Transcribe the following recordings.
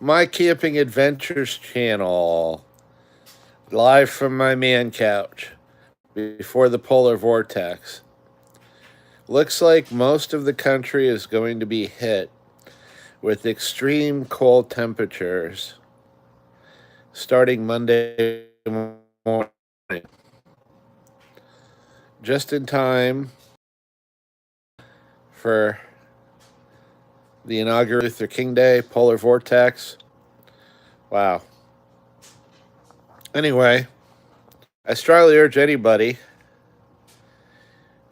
My Camping Adventures channel, live from my man couch before the Polar Vortex. Looks like most of the country is going to be hit with extreme cold temperatures starting Monday morning. Just in time for the inaugural Luther King Day, Polar Vortex. Wow. Anyway, I strongly urge anybody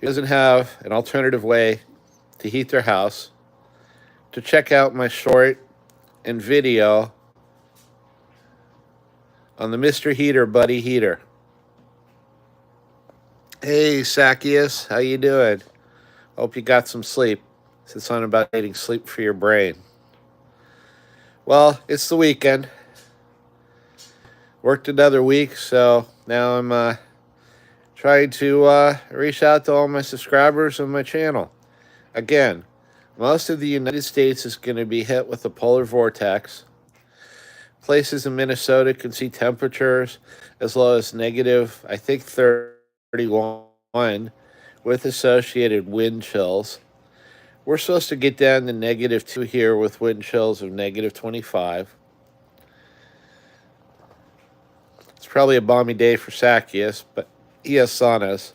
who doesn't have an alternative way to heat their house to check out my short and video on the Mr. Heater Buddy Heater. Hey, Zacchaeus, how you doing? Hope you got some sleep. It's on about getting sleep for your brain. Well, it's the weekend. Worked another week, so now I'm trying to reach out to all my subscribers on my channel. Again, most of the United States is going to be hit with the polar vortex. Places in Minnesota can see temperatures as low as negative, I think, 31 with associated wind chills. We're supposed to get down to -2 here with wind chills of -25. It's probably a balmy day for Zacchaeus, but he has saunas.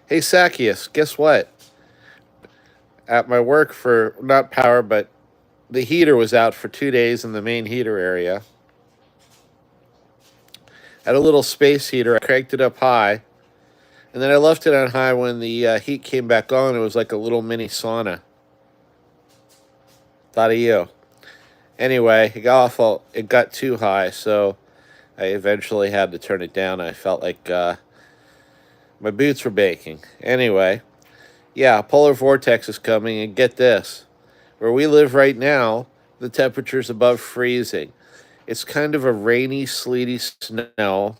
Hey, Zacchaeus, guess what? At my work for, not power, but the heater was out for 2 days in the main heater area. Had a little space heater. I cranked it up high, and then I left it on high. When the heat came back on, it was like a little mini sauna. Thought of you. Anyway, it got too high, so I eventually had to turn it down. I felt like my boots were baking. Anyway, yeah, polar vortex is coming, and get this. Where we live right now, the temperature's above freezing. It's kind of a rainy, sleety snow,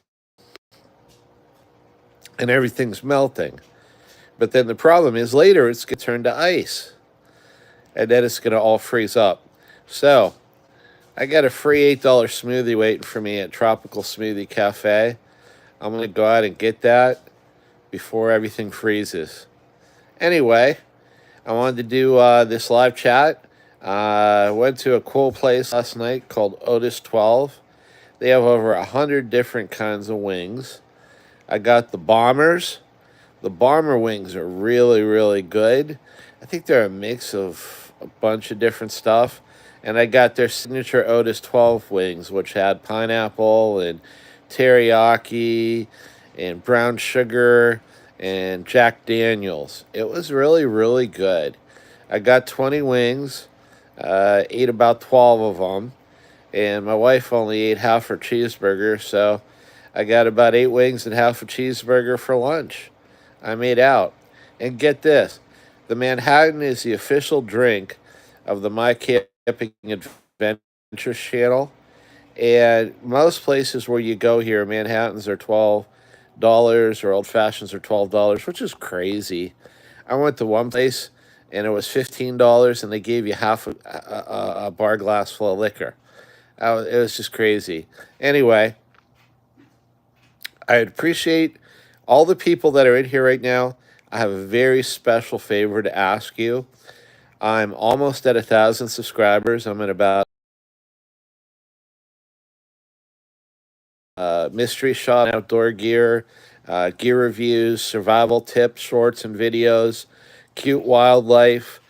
and everything's melting. But then the problem is later it's going to turn to ice, and then it's going to all freeze up. So I got a free $8 smoothie waiting for me at Tropical Smoothie Cafe. I'm going to go out and get that before everything freezes. Anyway, I wanted to do this live chat. Went to a cool place last night called Otis 12. They have over 100 different kinds of wings. I got the bombers. The bomber wings are really, really good. I think they're a mix of a bunch of different stuff. And I got their signature Otis 12 wings, which had pineapple and teriyaki and brown sugar and Jack Daniels. It was really, really good. I got 20 wings, ate about 12 of them, and my wife only ate half her cheeseburger, so I got about 8 wings and half a cheeseburger for lunch. I made out. And get this, the Manhattan is the official drink of the My Camping Adventures channel. And most places where you go here, Manhattans are $12 or old fashions are $12, which is crazy. I went to one place and it was $15, and they gave you half a bar glass full of liquor. It was just crazy. Anyway, I appreciate all the people that are in here right now. I have a very special favor to ask you. I'm almost at 1,000 subscribers. I'm at about mystery shop, outdoor gear, gear reviews, survival tips, shorts and videos, cute wildlife,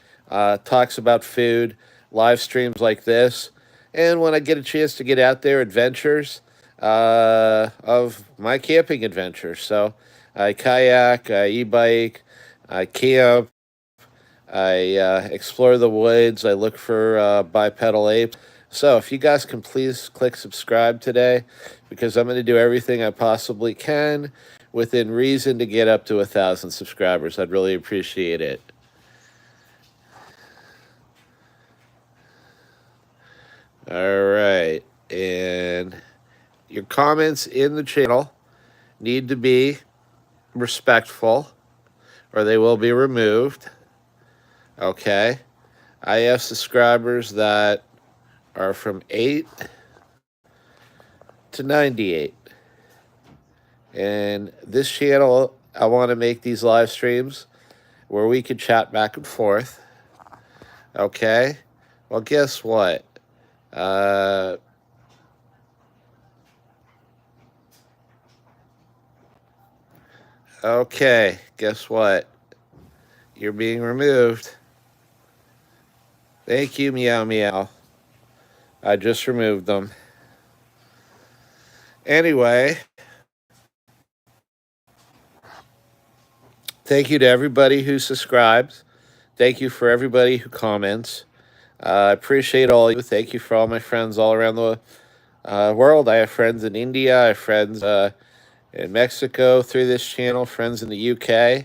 talks about food, live streams like this. And when I get a chance to get out there, adventures of my camping adventures. So I kayak, I e-bike, I camp, I explore the woods, I look for bipedal apes. So if you guys can please click subscribe today, because I'm going to do everything I possibly can within reason to get up to 1,000 subscribers. I'd really appreciate it. All right. And your comments in the channel need to be respectful or they will be removed. Okay. I have subscribers that are from 8 to 98. And this channel, I want to make these live streams where we can chat back and forth. Okay? Well, guess what? Uh, okay, guess what? You're being removed. Thank you, meow meow. I just removed them. Anyway, thank you to everybody who subscribes. Thank you for everybody who comments. I appreciate all of you. Thank you for all my friends all around the world. I have friends in India. I have friends in Mexico through this channel, friends in the UK.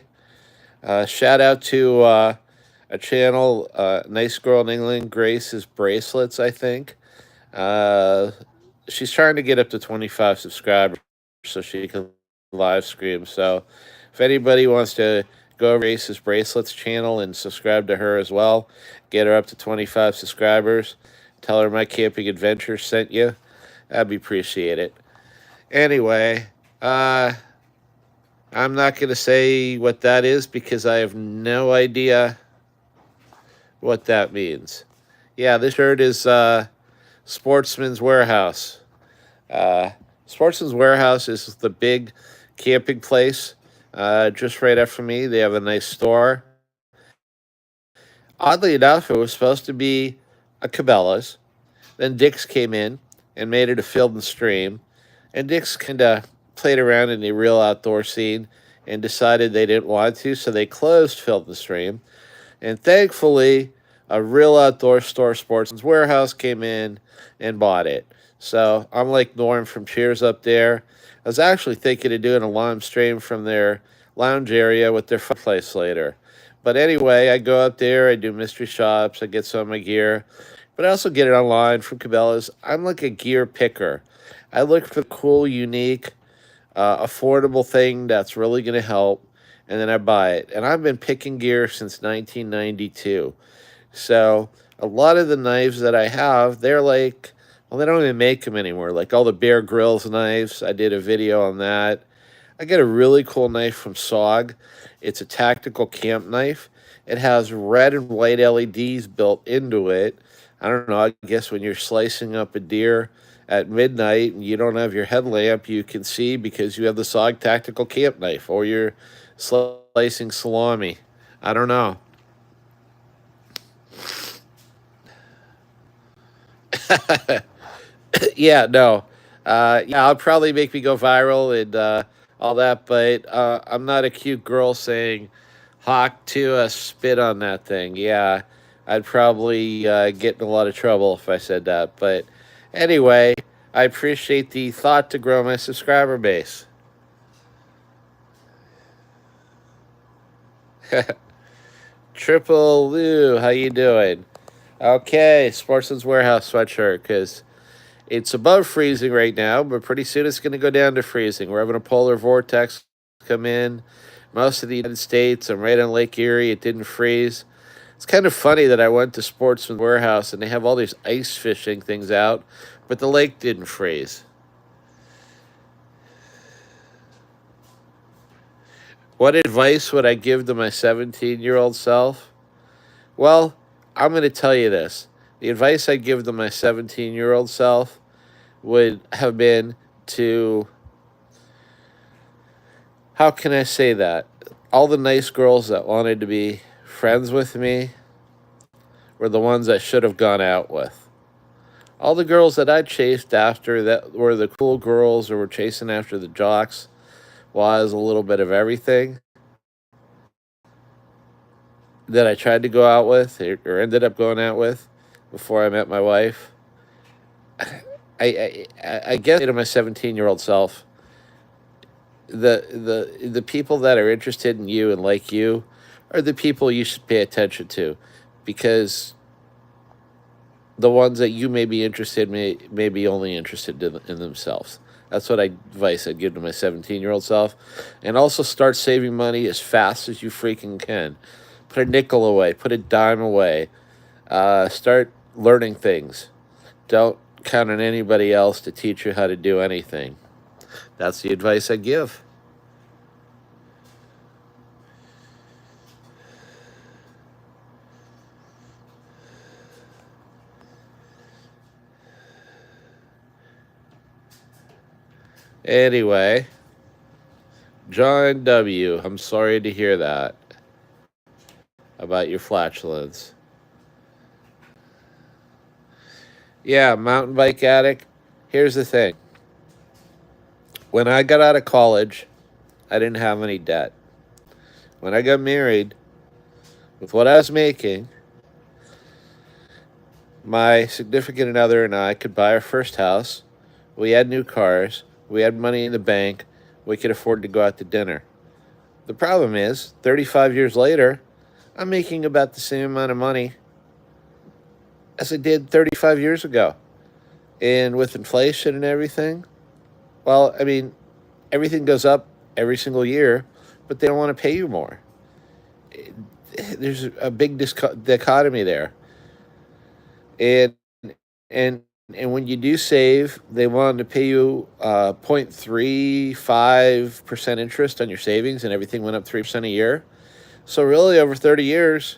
Shout out to a channel, nice girl in England, Grace's Bracelets, I think. She's trying to get up to 25 subscribers so she can live stream. So if anybody wants to go over Grace's Bracelets channel and subscribe to her as well, get her up to 25 subscribers, tell her my camping adventure sent you. That'd be appreciated. Anyway, I'm not going to say what that is because I have no idea what that means. Yeah, this shirt is Sportsman's Warehouse. Sportsman's Warehouse is the big camping place just right after me. They have a nice store. Oddly enough, it was supposed to be a Cabela's. Then Dick's came in and made it a Field and Stream. And Dick's kind of played around in the real outdoor scene and decided they didn't want to, so they closed Field and Stream. And thankfully, a real outdoor store, Sportsman's Warehouse, came in and bought it. So I'm like Norm from Cheers up there. I was actually thinking of doing a live stream from their lounge area with their fireplace later. But anyway, I go up there, I do mystery shops, I get some of my gear, but I also get it online from Cabela's. I'm like a gear picker. I look for the cool, unique, affordable thing that's really going to help, and then I buy it. And I've been picking gear since 1992. So a lot of the knives that I have, they're like, well, they don't even make them anymore. Like all the Bear Grylls knives, I did a video on that. I got a really cool knife from SOG. It's a tactical camp knife. It has red and white LEDs built into it. I don't know, I guess when you're slicing up a deer at midnight and you don't have your headlamp, you can see because you have the SOG tactical camp knife, or you're slicing salami. I don't know. Yeah, no. Yeah, I'll probably make me go viral and all that, but I'm not a cute girl saying Hawk to spit on that thing. Yeah, I'd probably get in a lot of trouble if I said that. But anyway, I appreciate the thought to grow my subscriber base. Triple Lou, how you doing? Okay, Sportsman's Warehouse sweatshirt, because it's above freezing right now, but pretty soon it's going to go down to freezing. We're having a polar vortex come in. Most of the United States, I'm right on Lake Erie. It didn't freeze. It's kind of funny that I went to Sportsman's Warehouse and they have all these ice fishing things out, but the lake didn't freeze. What advice would I give to my 17-year-old self? Well, I'm going to tell you this. The advice I'd give to my 17-year-old self would have been to, how can I say that? All the nice girls that wanted to be friends with me were the ones I should have gone out with. All the girls that I chased after that were the cool girls or were chasing after the jocks was a little bit of everything that I tried to go out with or ended up going out with before I met my wife. I guess to my 17-year-old self, the people that are interested in you and like you are the people you should pay attention to, because the ones that you may be interested may be only interested in themselves. That's what advice I'd give to my 17-year-old self. And also start saving money as fast as you freaking can. Put a nickel away. Put a dime away. Start learning things. Don't count on anybody else to teach you how to do anything. That's the advice I give. Anyway, John W., I'm sorry to hear that about your flatulence. Yeah, mountain bike addict. Here's the thing. When I got out of college, I didn't have any debt. When I got married, with what I was making, my significant other and I could buy our first house. We had new cars. We had money in the bank. We could afford to go out to dinner. The problem is, 35 years later, I'm making about the same amount of money as I did 35 years ago. And with inflation and everything, well, I mean, everything goes up every single year, but they don't want to pay you more. There's a big dichotomy there. And and and when you do save, they want to pay you 0.35% interest on your savings, and everything went up 3% a year. So really, over 30 years,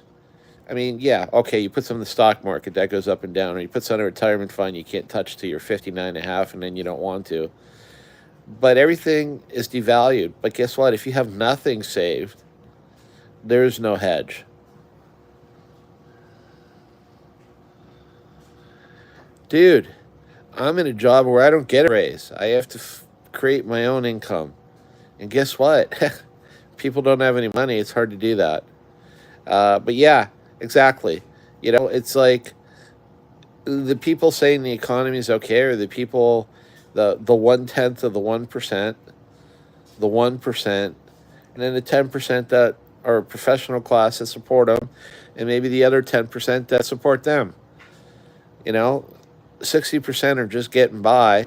I mean, yeah, okay, you put some in the stock market, that goes up and down, or you put some in a retirement fund you can't touch till you're 59 and a half, and then you don't want to. But everything is devalued. But guess what? If you have nothing saved, there's no hedge. Dude, I'm in a job where I don't get a raise. I have to create my own income. And guess what? People don't have any money. It's hard to do that. But yeah, exactly. It's like the people saying the economy is okay are the people, the 1/10 of the 1%, the 1%, and then the 10% that are professional class that support them, and maybe the other 10% that support them. You know, 60% are just getting by,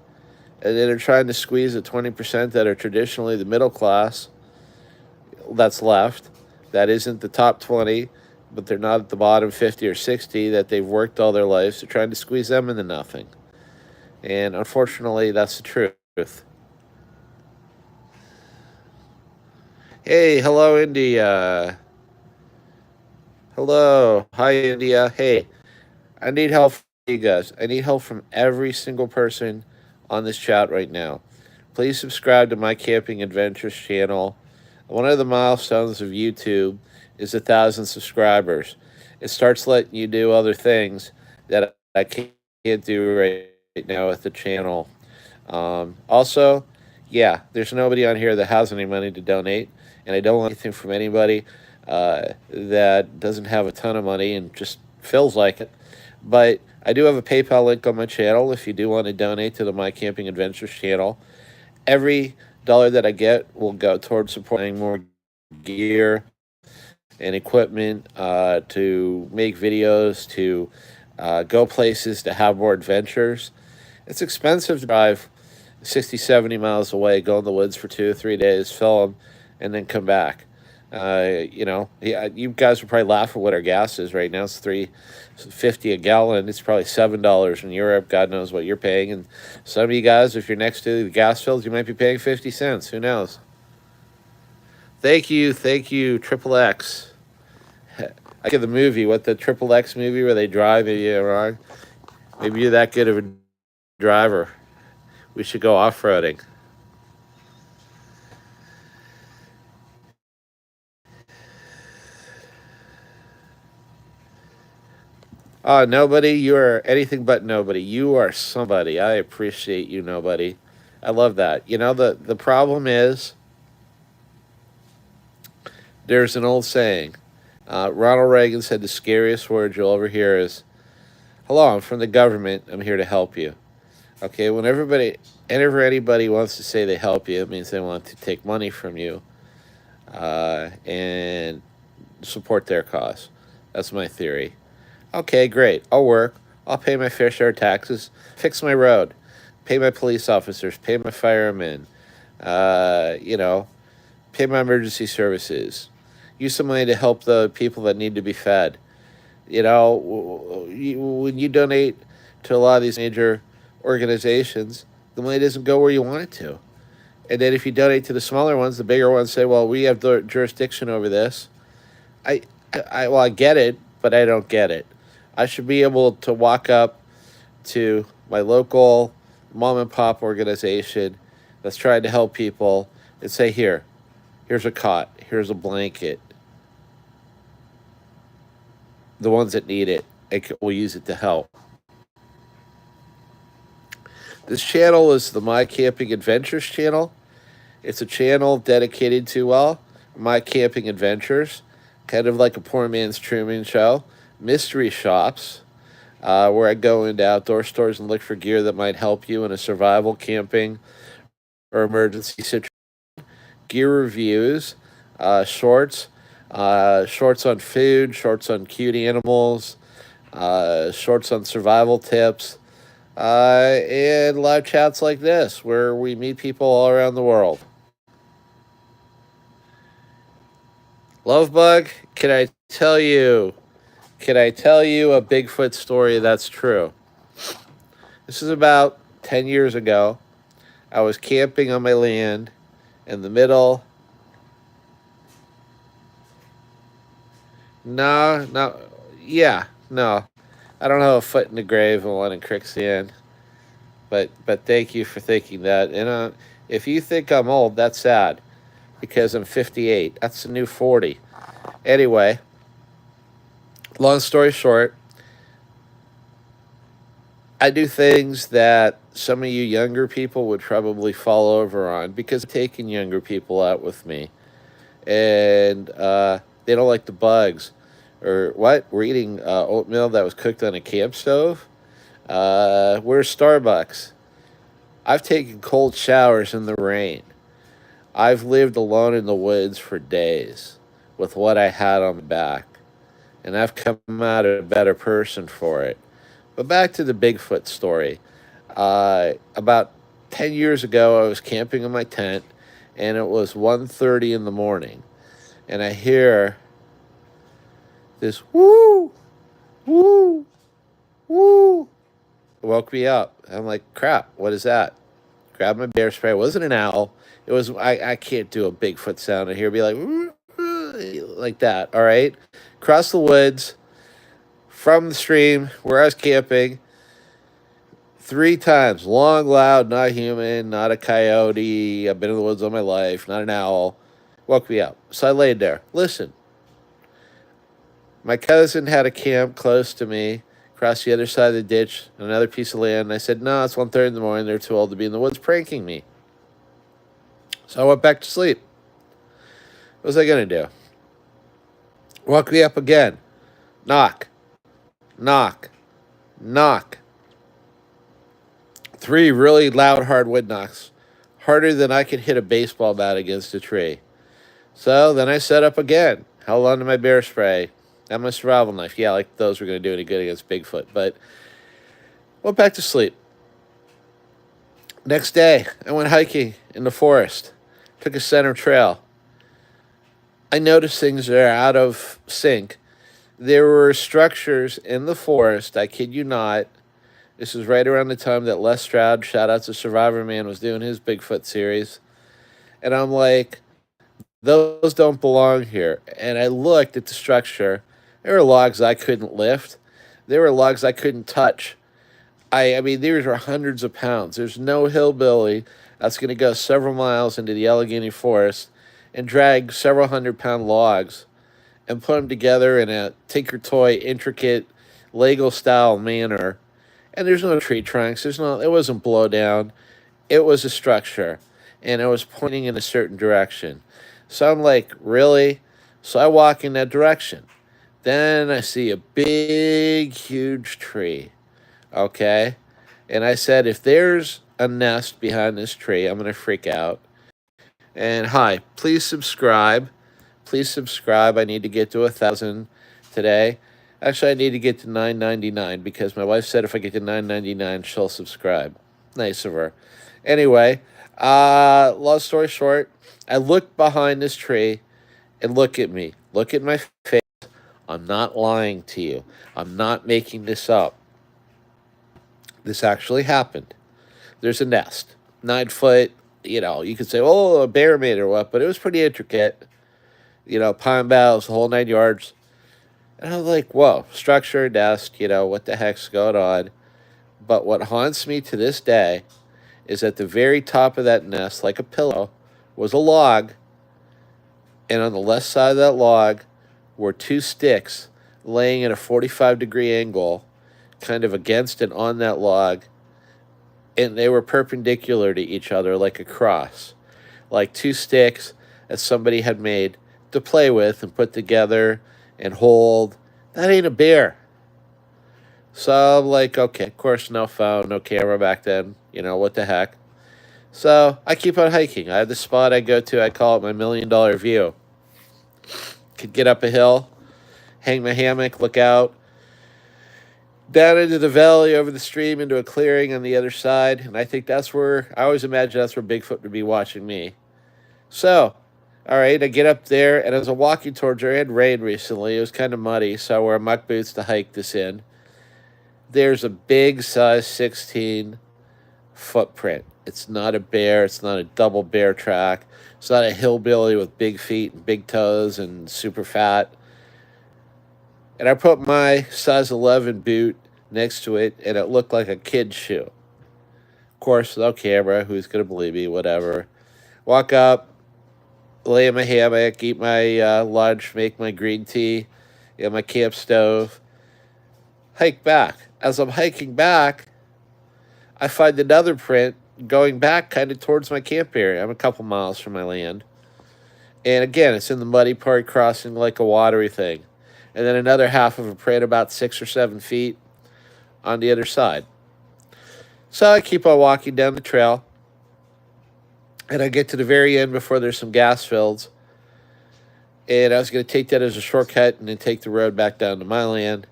and then they're trying to squeeze the 20% that are traditionally the middle class that's left. That isn't the top 20, but they're not at the bottom 50 or 60 that they've worked all their lives. They're trying to squeeze them into nothing. And unfortunately, that's the truth. Hey, hello, India. Hello. Hi, India. Hey, I need help from you guys. I need help from every single person on this chat right now. Please subscribe to my Camping Adventures channel. One of the milestones of YouTube is 1,000 subscribers. It starts letting you do other things that I can't do right now with the channel. Also, yeah, there's nobody on here that has any money to donate, and I don't want anything from anybody that doesn't have a ton of money and just feels like it. But I do have a PayPal link on my channel if you do want to donate to the My Camping Adventures channel. Every dollar that I get will go towards supporting more gear and equipment to make videos, to go places, to have more adventures. It's expensive to drive 60, 70 miles away, go in the woods for 2 or 3 days, film, and then come back. Yeah, you guys would probably laugh at what our gas is right now. It's $3.50 a gallon. It's probably $7 in Europe. God knows what you're paying. And some of you guys, if you're next to the gas fields, you might be paying 50 cents. Who knows? Thank you, Triple X. I get the movie, what the Triple X movie where they drive. Maybe you're wrong. Maybe you're that good of a driver. We should go off-roading. Nobody, you are anything but nobody. You are somebody. I appreciate you, nobody. I love that. The problem is there's an old saying. Ronald Reagan said the scariest word you'll ever hear is, "Hello, I'm from the government. I'm here to help you." Okay, whenever anybody wants to say they help you, it means they want to take money from you and support their cause. That's my theory. Okay, great. I'll work. I'll pay my fair share of taxes, fix my road, pay my police officers, pay my firemen, pay my emergency services, use some money to help the people that need to be fed. You know, when you donate to a lot of these major organizations, the money doesn't go where you want it to. And then if you donate to the smaller ones, the bigger ones say, "Well, we have the jurisdiction over this." I, well, I get it, but I don't get it. I should be able to walk up to my local mom and pop organization that's trying to help people and say, here's a cot, here's a blanket, the ones that need it, and will use it to help. This channel is the My Camping Adventures channel. It's a channel dedicated to, well, my camping adventures, kind of like a poor man's Truman Show, mystery shops, where I go into outdoor stores and look for gear that might help you in a survival, camping, or emergency situation. Gear reviews, shorts, shorts on food, shorts on cute animals, shorts on survival tips, and live chats like this where we meet people all around the world. Lovebug, can I tell you a Bigfoot story that's true? This is about 10 years ago. I was camping on my land in the middle. No, no, yeah, no. I don't have a foot in the grave and one in quicksand. But thank you for thinking that. And if you think I'm old, that's sad because I'm 58. That's a new 40. Anyway, long story short, I do things that some of you younger people would probably fall over on because I'm taking younger people out with me. And they don't like the bugs. Or what? We're eating oatmeal that was cooked on a camp stove? Where's Starbucks? I've taken cold showers in the rain. I've lived alone in the woods for days with what I had on my back. And I've come out a better person for it. But back to the Bigfoot story. About 10 years ago, I was camping in my tent, and it was 1:30 in the morning. And I hear this woo, woo, woo. It woke me up. I'm like, crap, what is that? Grab my bear spray. It wasn't an owl. It was, I can't do a Bigfoot sound in here. Be like, woo, woo, like that, all right? Across the woods, from the stream where I was camping, 3 times. Long, loud, not human, not a coyote. I've been in the woods all my life, not an owl. Woke me up. So I laid there. Listen, my cousin had a camp close to me, across the other side of the ditch, another piece of land. And I said, no, it's 1:30 in the morning. They're too old to be in the woods pranking me. So I went back to sleep. What was I going to do? Woke me up again. Knock, knock, knock. 3 really loud, hard wood knocks. Harder than I could hit a baseball bat against a tree. So then I set up again. Held on to my bear spray. And my survival knife. Yeah, like those were going to do any good against Bigfoot. But went back to sleep. Next day, I went hiking in the forest. Took a center trail. I noticed things that are out of sync. There were structures in the forest, I kid you not. This is right around the time that Les Stroud, shout out to Survivor Man, was doing his Bigfoot series. And I'm like, those don't belong here. And I looked at the structure. There were logs I couldn't lift. There were logs I couldn't touch. I mean, these are hundreds of pounds. There's no hillbilly that's going to go several miles into the Allegheny forest and drag several 100-pound logs and put them together in a Tinker Toy intricate Lego-style manner. And there's no tree trunks. It wasn't blowdown. It was a structure, and it was pointing in a certain direction. So I'm like, really? So I walk in that direction. Then I see a big, huge tree. Okay? And I said, if there's a nest behind this tree, I'm going to freak out. And hi, please subscribe. Please subscribe. I need to get to 1,000 today. Actually, I need to get to 999 because my wife said if I get to 999, she'll subscribe. Nice of her. Anyway, long story short, I look behind this tree and look at me. Look at my face. I'm not lying to you. I'm not making this up. This actually happened. There's a nest, 9 foot. You could say, oh, a bear made it or what, but it was pretty intricate. Pine boughs, the whole 9 yards. And I was like, whoa, structure, nest, what the heck's going on? But what haunts me to this day is at the very top of that nest, like a pillow, was a log. And on the left side of that log were two sticks laying at a 45-degree angle, kind of against and on that log. And they were perpendicular to each other like a cross, like two sticks that somebody had made to play with and put together and hold. That ain't a bear. So I'm like, okay, of course, no phone, no camera back then. What the heck? So I keep on hiking. I have the spot I go to. I call it my $1,000,000 view. Could get up a hill, hang my hammock, look out, down into the valley, over the stream, into a clearing on the other side. And I think I always imagine that's where Bigfoot would be watching me. So, all right, I get up there, and as I'm walking towards her, it had rained recently. It was kind of muddy, so I wear muck boots to hike this in. There's a big size 16 footprint. It's not a bear. It's not a double bear track. It's not a hillbilly with big feet and big toes and super fat. And I put my size 11 boot next to it, and it looked like a kid's shoe. Of course, no camera. Who's going to believe me? Whatever. Walk up, lay in my hammock, eat my lunch, make my green tea, my camp stove, hike back. As I'm hiking back, I find another print going back kind of towards my camp area. I'm a couple miles from my land. And again, it's in the muddy part, crossing like a watery thing. And then another half of a print about 6 or 7 feet on the other side. So I keep on walking down the trail. And I get to the very end before there's some gas fields. And I was going to take that as a shortcut and then take the road back down to my land.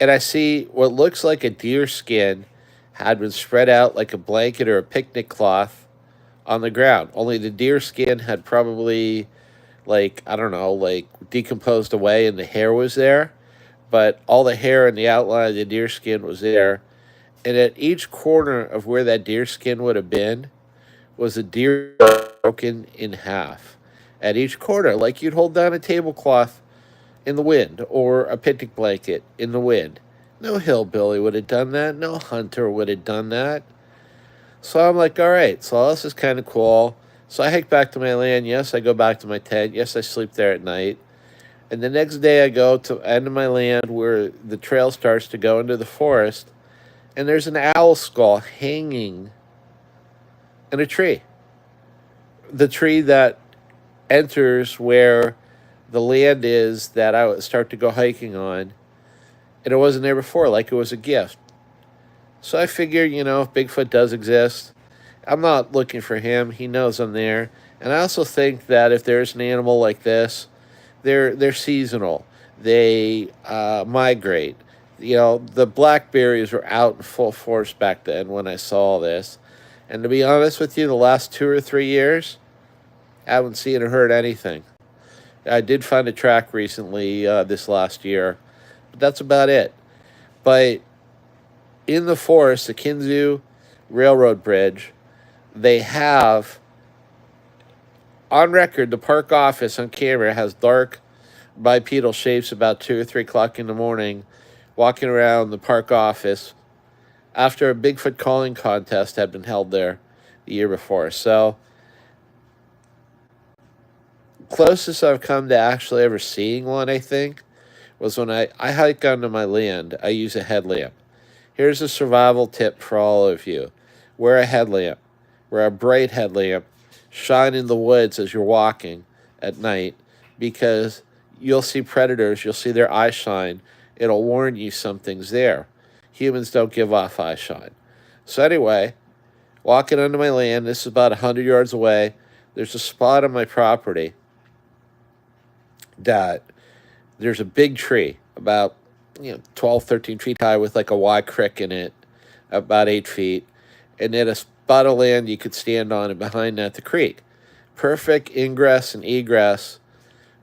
And I see what looks like a deer skin had been spread out like a blanket or a picnic cloth on the ground. Only the deer skin had probably, decomposed away and the hair was there. But all the hair and the outline of the deer skin was there. And at each corner of where that deer skin would have been was a deer broken in half. At each corner, like you'd hold down a tablecloth in the wind or a picnic blanket in the wind. No hillbilly would have done that. No hunter would have done that. So I'm like, all right, so this is kind of cool. So I hike back to my land. Yes, I go back to my tent. Yes, I sleep there at night. And the next day I go to the end of my land where the trail starts to go into the forest. And there's an owl skull hanging in a tree. The tree that enters where the land is that I would start to go hiking on. And it wasn't there before, like it was a gift. So I figured, if Bigfoot does exist, I'm not looking for him. He knows I'm there. And I also think that if there's an animal like this, they're seasonal. They migrate. The blackberries were out in full force back then when I saw this. And to be honest with you, the last 2 or 3 years, I haven't seen or heard anything. I did find a track recently this last year, but that's about it. But in the forest, the Kinzu Railroad Bridge, they have, on record, the park office on camera has dark bipedal shapes about 2 or 3 o'clock in the morning walking around the park office after a Bigfoot calling contest had been held there the year before. So closest I've come to actually ever seeing one, I think, was when I hike onto my land. I use a headlamp. Here's a survival tip for all of you. Wear a headlamp. Wear a bright headlamp. Shine in the woods as you're walking at night, because you'll see predators. You'll see their eye shine. It'll warn you something's there. Humans don't give off eye shine. So anyway, walking onto my land, this is about 100 yards away. There's a spot on my property that there's a big tree about 12, 13 feet high with like a wide crick in it, about 8 feet, and then a spot of land you could stand on, and behind that the creek. Perfect ingress and egress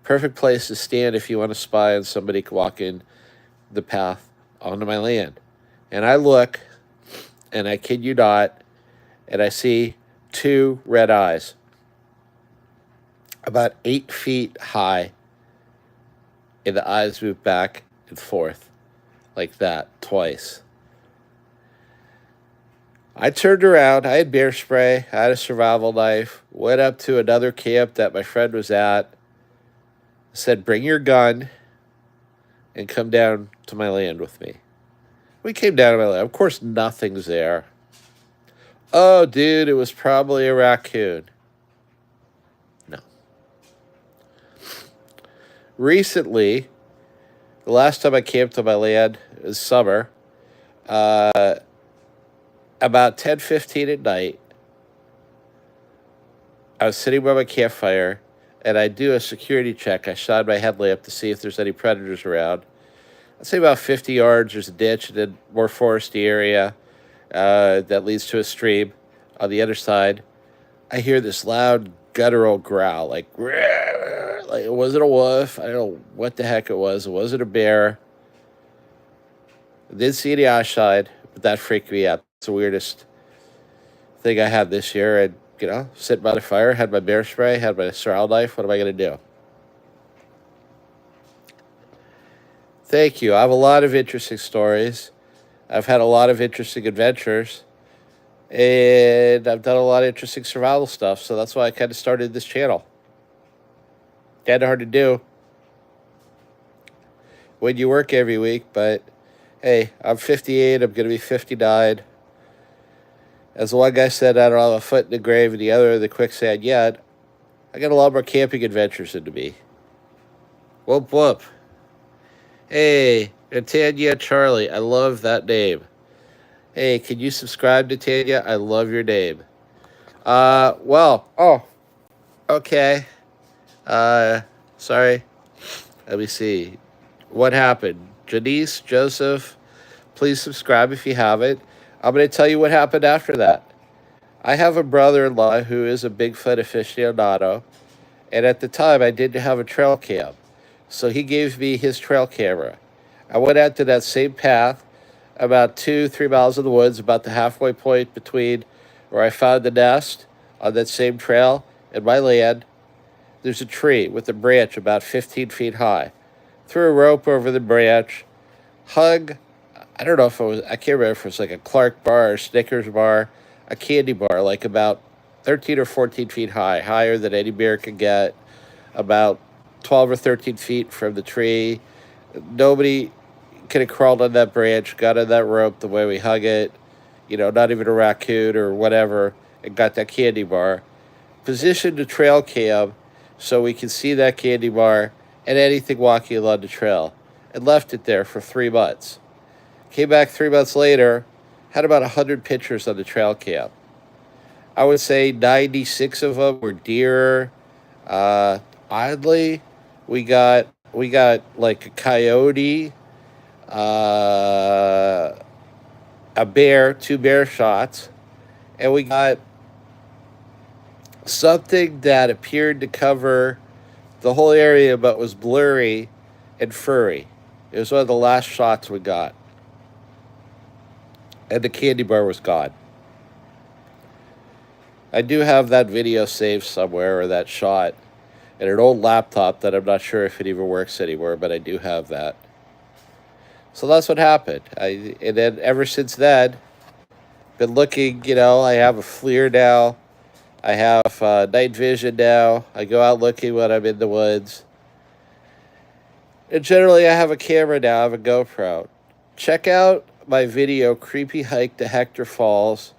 Perfect place to stand if you want to spy on somebody walking the path onto my land. And I look, and I kid you not, and I see two red eyes, about 8 feet high, and the eyes move back and forth like that twice. I turned around. I had bear spray. I had a survival knife. Went up to another camp that my friend was at. Said, bring your gun and come down to my land with me. We came down to my land. Of course, nothing's there. Oh, dude, it was probably a raccoon. No. Recently, the last time I camped on my land, it was summer, about 10:15 at night, I was sitting by my campfire, and I do a security check. I shine my headlamp to see if there's any predators around. I'd say about 50 yards, there's a ditch and then more foresty area that leads to a stream. On the other side, I hear this loud guttural growl, like it wasn't a wolf. I don't know what the heck it was. It wasn't a bear. I didn't see any eyeshine, but that freaked me out. It's the weirdest thing I had this year. And, sitting by the fire, had my bear spray, had my surround knife. What am I going to do? Thank you. I have a lot of interesting stories. I've had a lot of interesting adventures. And I've done a lot of interesting survival stuff. So that's why I kind of started this channel. Kind of hard to do when you work every week. But, hey, I'm 58. I'm going to be 59. As one guy said, I don't have a foot in the grave and the other in the quicksand yet. I got a lot more camping adventures into me. Whoop, whoop. Hey, Tanya Charlie, I love that name. Hey, can you subscribe to Tanya? I love your name. Okay. Sorry. Let me see. What happened? Janice, Joseph, please subscribe if you haven't. I'm going to tell you what happened after that. I have a brother-in-law who is a Bigfoot aficionado, and at the time I didn't have a trail cam. So he gave me his trail camera. I went out to that same path, about 2-3 miles in the woods, about the halfway point between where I found the nest on that same trail and my land. There's a tree with a branch about 15 feet high. Threw a rope over the branch, hung, I don't know if it was, I can't remember if it was like a Clark bar or Snickers bar, a candy bar, like about 13 or 14 feet high, higher than any bear could get, about 12 or 13 feet from the tree. Nobody could have crawled on that branch, got on that rope the way we hung it, not even a raccoon or whatever, and got that candy bar. Positioned the trail cam so we could see that candy bar and anything walking along the trail, and left it there for 3 months. Came back 3 months later, had about 100 pictures on the trail cam. I would say 96 of them were deer. Oddly, we got like a coyote, a bear, 2 bear shots, and we got something that appeared to cover the whole area but was blurry and furry. It was one of the last shots we got. And the candy bar was gone. I do have that video saved somewhere, or that shot, in an old laptop that I'm not sure if it even works anymore, but I do have that. So that's what happened. And then ever since then, been looking, I have a FLIR now. I have night vision now. I go out looking when I'm in the woods. And generally I have a camera now. I have a GoPro. Check out my video, Creepy Hike to Hector Falls,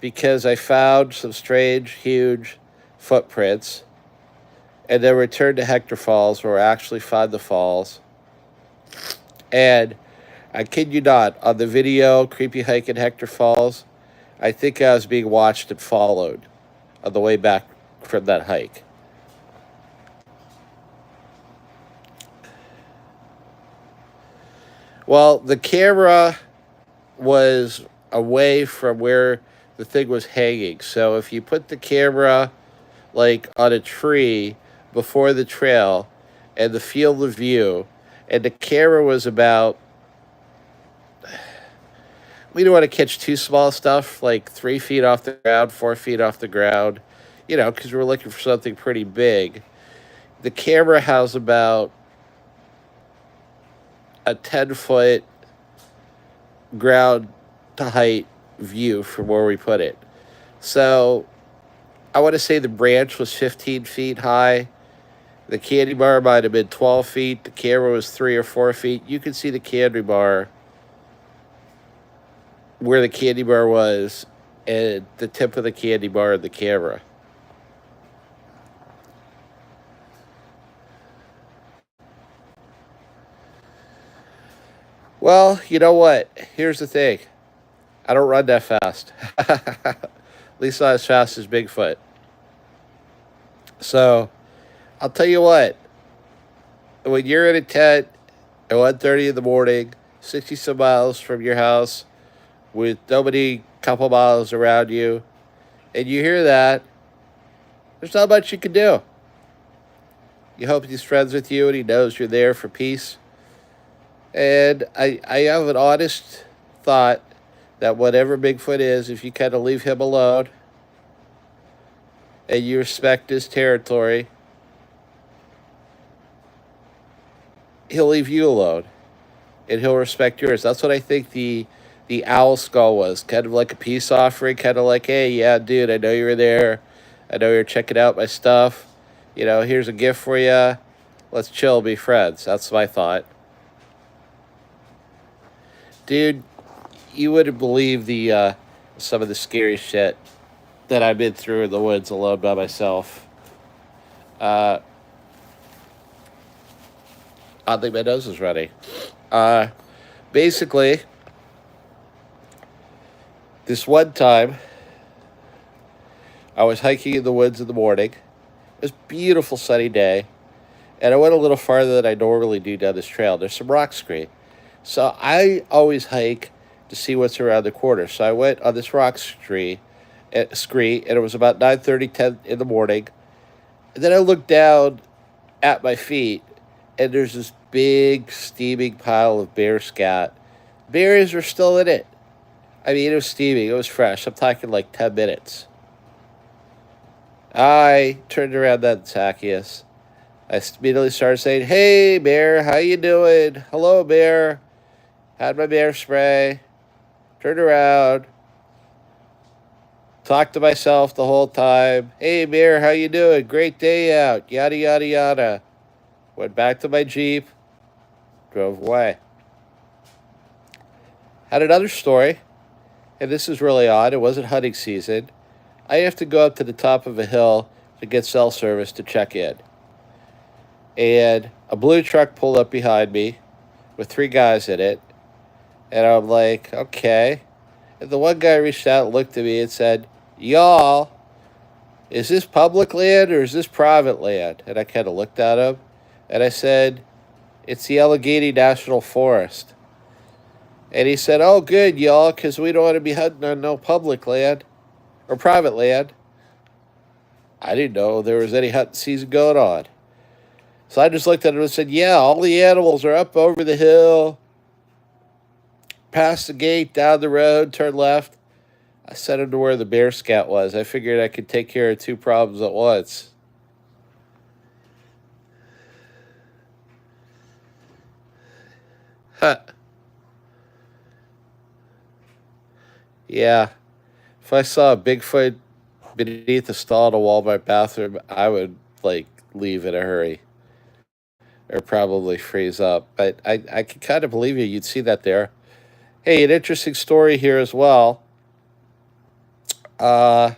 because I found some strange, huge footprints, and then returned to Hector Falls, where I actually found the falls. And I kid you not, on the video, Creepy Hike in Hector Falls, I think I was being watched and followed on the way back from that hike. Well, the camera was away from where the thing was hanging. So if you put the camera like on a tree before the trail, and the field of view. And the camera was about, we don't want to catch too small stuff, like 3 feet off the ground, 4 feet off the ground, because we're looking for something pretty big. The camera has about a 10-foot ground to height view from where we put it. So I want to say the branch was 15 feet high. The candy bar might have been 12 feet. The camera was 3 or 4 feet. You can see the candy bar, where the candy bar was, and the tip of the candy bar of the camera. Well, you know what? Here's the thing. I don't run that fast. At least not as fast as Bigfoot. So, I'll tell you what. When you're in a tent at 1:30 in the morning, 60 some miles from your house, with nobody a couple miles around you, and you hear that, there's not much you can do. You hope he's friends with you and he knows you're there for peace. And I have an honest thought that whatever Bigfoot is, if you kind of leave him alone and you respect his territory, he'll leave you alone and he'll respect yours. That's what I think the owl skull was, kind of like a peace offering, kind of like, hey, yeah, dude, I know you were there. I know you're checking out my stuff. Here's a gift for you. Let's chill, be friends. That's my thought. Dude, you wouldn't believe the some of the scary shit that I've been through in the woods alone by myself. I don't think my nose is ready. Basically, this one time, I was hiking in the woods in the morning. It was a beautiful sunny day, and I went a little farther than I normally do down this trail. There's some rock scree. So I always hike to see what's around the corner. So I went on this rock scree, and it was about 9:30, 10 in the morning. And then I looked down at my feet, and there's this big steaming pile of bear scat. Berries were still in it. I mean, it was steaming. It was fresh. I'm talking like 10 minutes. I turned around that Zacchaeus. I immediately started saying, hey, bear, how you doing? Hello, bear. Had my bear spray. Turned around. Talked to myself the whole time. Hey, bear, how you doing? Great day out. Yada, yada, yada. Went back to my Jeep. Drove away. Had another story. And this is really odd. It wasn't hunting season. I have to go up to the top of a hill to get cell service to check in. And a blue truck pulled up behind me with 3 guys in it. And I'm like, okay. And the one guy reached out and looked at me and said, y'all, is this public land or is this private land? And I kind of looked at him and I said, it's the Allegheny National Forest. And he said, oh, good, y'all, because we don't want to be hunting on no public land or private land. I didn't know there was any hunting season going on. So I just looked at him and said, yeah, all the animals are up over the hill, past the gate, down the road, turn left. I sent him to where the bear scat was. I figured I could take care of 2 problems at once. Huh. Yeah. If I saw a Bigfoot beneath the stall in a Walmart bathroom, I would, leave in a hurry. Or probably freeze up. But I can kind of believe you. You'd see that there. Hey, an interesting story here as well. They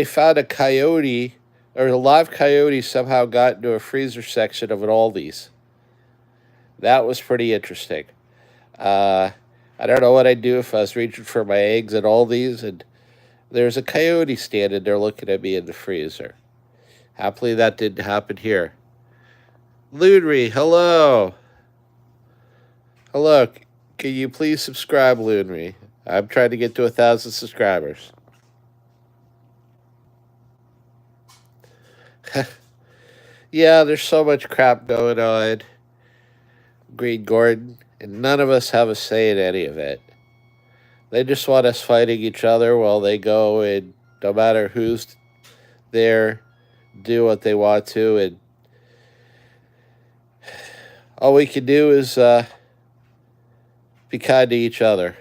found a coyote, or a live coyote somehow got into a freezer section of an Aldi's. That was pretty interesting. Uh, I don't know what I'd do if I was reaching for my eggs at Aldi's and there's a coyote standing there looking at me in the freezer. Happily, that didn't happen here. Lunry, hello. Hello. Can you please subscribe, Lunry? I'm trying to get to 1,000 subscribers. Yeah, there's so much crap going on, Green Gordon, and none of us have a say in any of it. They just want us fighting each other while they go and no matter who's there, do what they want to, and all we can do is be kind to each other.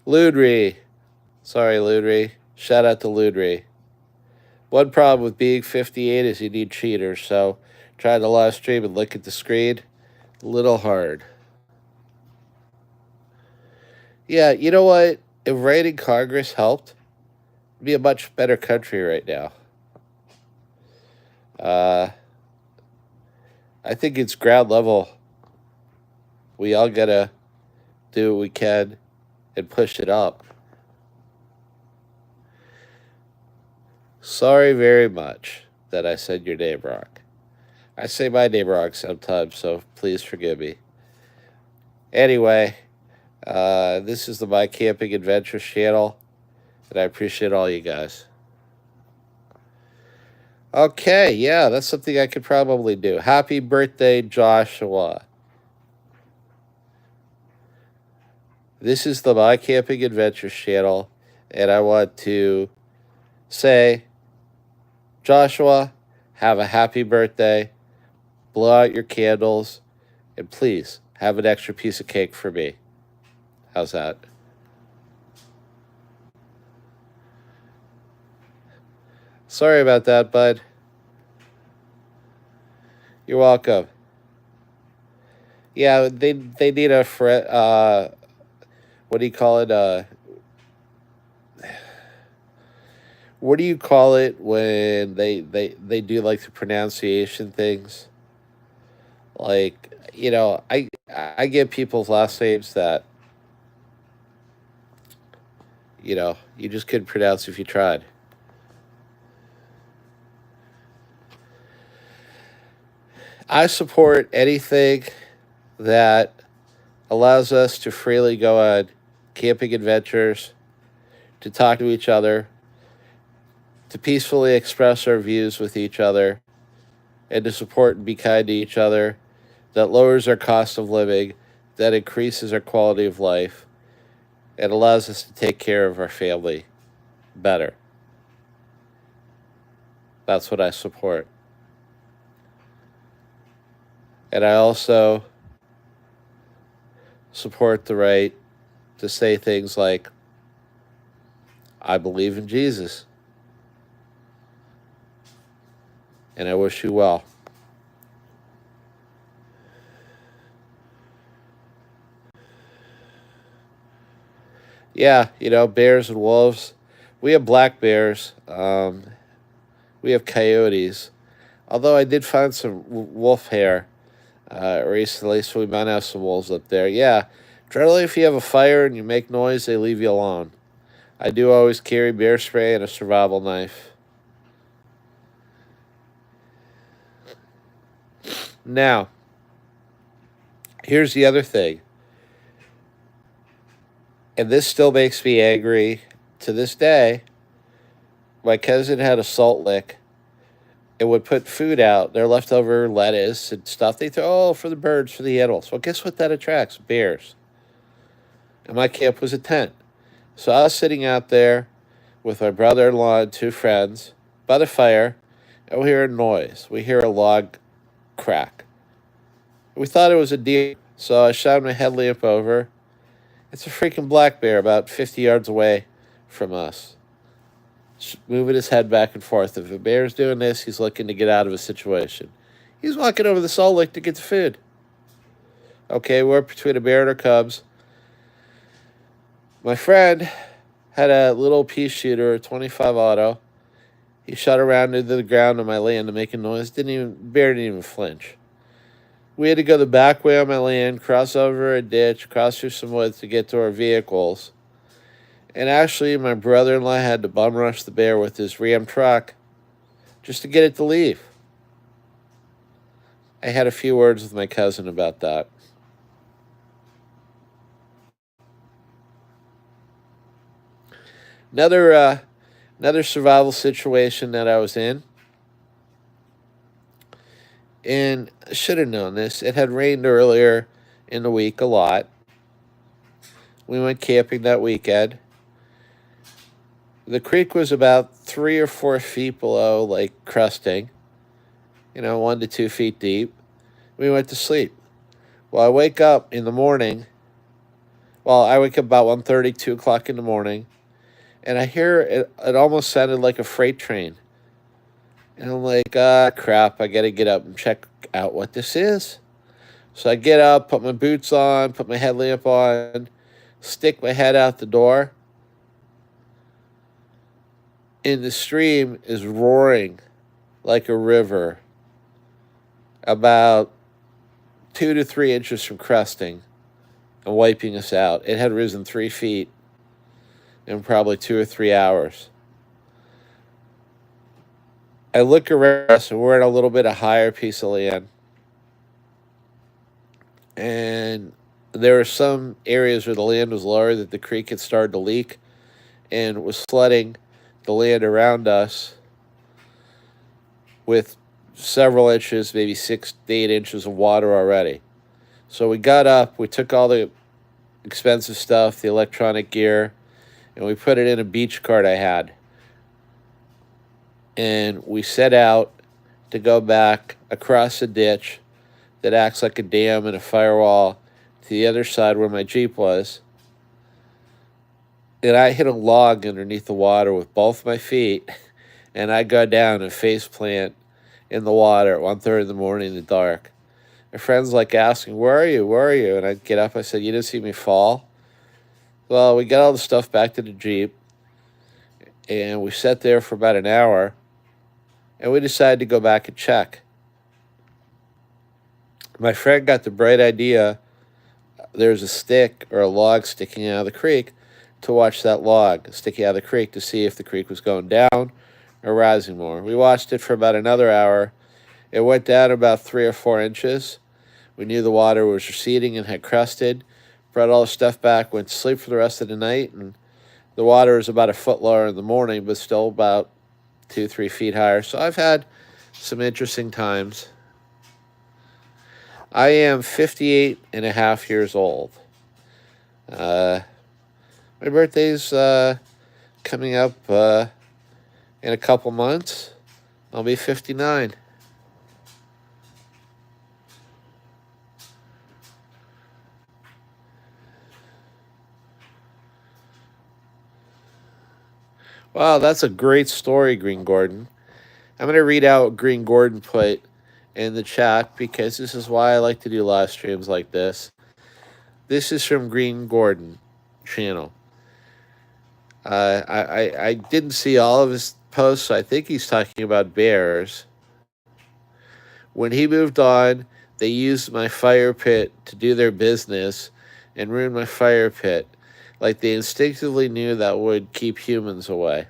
Ludri. Sorry, Ludri. Shout out to Ludri. One problem with being 58 is you need cheaters, so trying to live stream and look at the screen, a little hard. Yeah, you know what? If raiding Congress helped, it'd be a much better country right now. I think it's ground level. We all gotta do what we can and push it up. Sorry very much that I said your name wrong. I say my name wrong sometimes, so please forgive me. Anyway, this is the My Camping Adventures channel, and I appreciate all you guys. Okay, yeah, that's something I could probably do. Happy birthday, Joshua. This is the My Camping Adventures channel, and I want to say, Joshua, have a happy birthday. Blow out your candles, and please have an extra piece of cake for me. How's that? Sorry about that, bud. You're welcome. Yeah, they need a what do you call it? What do you call it when they do like the pronunciation things? Like, I get people's last names that, you just couldn't pronounce if you tried. I support anything that allows us to freely go on camping adventures, to talk to each other, to peacefully express our views with each other, and to support and be kind to each other, that lowers our cost of living, that increases our quality of life, and allows us to take care of our family better. That's what I support. And I also support the right to say things like, I believe in Jesus. And I wish you well. Yeah, bears and wolves. We have black bears. We have coyotes. Although I did find some wolf hair recently, so we might have some wolves up there. Yeah, generally if you have a fire and you make noise, they leave you alone. I do always carry bear spray and a survival knife. Now, here's the other thing. And this still makes me angry to this day. My cousin had a salt lick and would put food out, their leftover lettuce and stuff. They throw, for the birds, for the animals. Well, guess what that attracts? Bears. And my camp was a tent. So I was sitting out there with my brother-in-law and two friends by the fire, and we hear a noise. We hear a log crack. We thought it was a deer, so I shined my headlamp over. It's a freaking black bear about 50 yards away from us, moving his head back and forth. If a bear's doing this, he's looking to get out of a situation. He's walking over the salt lick to get the food. Okay, we're between a bear and her cubs. My friend had a little pea shooter, a 25 auto. He shot around into the ground on my land to make a noise. Bear didn't even flinch. We had to go the back way on my land, cross over a ditch, cross through some woods to get to our vehicles. And actually, my brother-in-law had to bum rush the bear with his Ram truck just to get it to leave. I had a few words with my cousin about that. Another survival situation that I was in, and I should have known this. It had rained earlier in the week a lot. We went camping that weekend. The creek was about 3 or 4 feet below, like crusting, 1 to 2 feet deep. We went to sleep. Well, I wake up in the morning. Well, I wake up about 1:30, 2 o'clock in the morning, and I hear it. It almost sounded like a freight train. And I'm like, crap, I got to get up and check out what this is. So I get up, put my boots on, put my headlamp on, stick my head out the door, and the stream is roaring like a river about 2 to 3 inches from cresting and wiping us out. It had risen 3 feet in probably 2 or 3 hours. I look around us, and we're in a little bit of higher piece of land. And there were some areas where the land was lower that the creek had started to leak and was flooding the land around us with several inches, maybe 6 to 8 inches of water already. So we got up, we took all the expensive stuff, the electronic gear, and we put it in a beach cart I had. And we set out to go back across a ditch that acts like a dam and a firewall to the other side where my Jeep was. And I hit a log underneath the water with both my feet, and I go down and face plant in the water at 1:30 in the morning in the dark. My friend's like asking, where are you? Where are you? And I get up, I said, you didn't see me fall? Well, we got all the stuff back to the Jeep, and we sat there for about an hour, and we decided to go back and check. My friend got the bright idea, there's a stick or a log sticking out of the creek, to watch that log sticking out of the creek to see if the creek was going down or rising more. We watched it for about another hour. It went down about 3 or 4 inches. We knew the water was receding and had crested. Brought all the stuff back, went to sleep for the rest of the night, and the water was about a foot lower in the morning, but still about 2, 3 feet higher. So I've had some interesting times. I am 58 and a half years old. My birthday's coming up in a couple months. I'll be 59. Wow, that's a great story, Green Gordon. I'm going to read out what Green Gordon put in the chat because this is why I like to do live streams like this. This is from Green Gordon channel. I didn't see all of his posts, so I think he's talking about bears. When he moved on, they used my fire pit to do their business and ruined my fire pit. Like they instinctively knew that would keep humans away.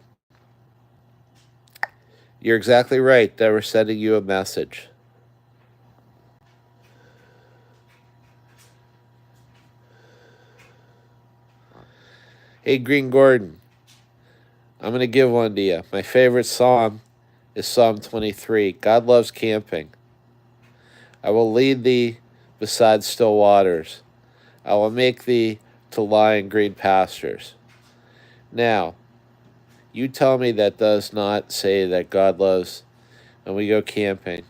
You're exactly right. They were sending you a message. Hey, Green Gordon, I'm going to give one to you. My favorite psalm is Psalm 23. God loves camping. I will lead thee beside still waters. I will make thee to lie in green pastures. Now, you tell me that does not say that God loves, and we go camping,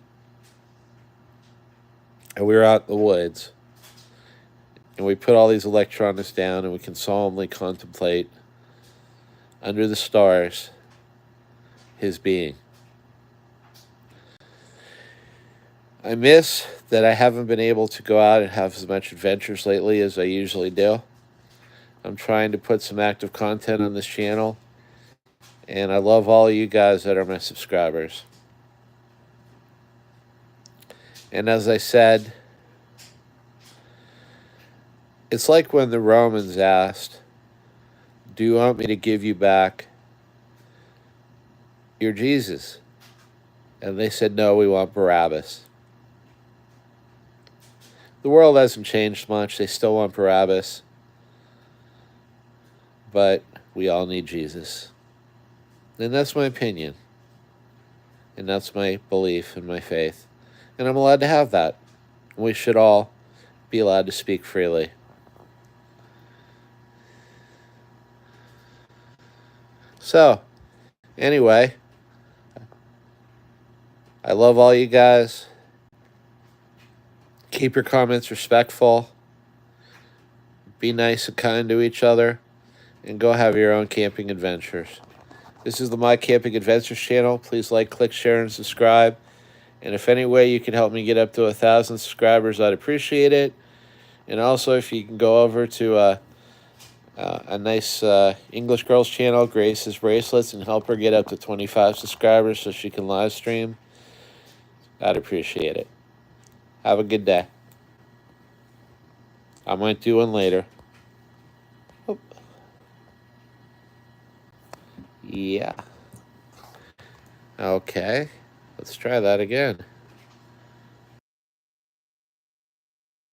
and we're out in the woods, and we put all these electronics down, and we can solemnly contemplate under the stars his being. I miss that I haven't been able to go out and have as much adventures lately as I usually do. I'm trying to put some active content on this channel, and I love all of you guys that are my subscribers. And as I said, it's like when the Romans asked, do you want me to give you back your Jesus? And they said, no, we want Barabbas. The world hasn't changed much. They still want Barabbas. But we all need Jesus. And that's my opinion. And that's my belief and my faith. And I'm allowed to have that. We should all be allowed to speak freely. So, anyway, I love all you guys. Keep your comments respectful. Be nice and kind to each other. And go have your own camping adventures. This is the My Camping Adventures channel. Please like, click, share, and subscribe. And if any way you can help me get up to 1,000 subscribers, I'd appreciate it. And also, if you can go over to a nice English girl's channel, Grace's Bracelets, and help her get up to 25 subscribers so she can live stream, I'd appreciate it. Have a good day. I might do one later. Oh. Yeah. Okay. Let's try that again.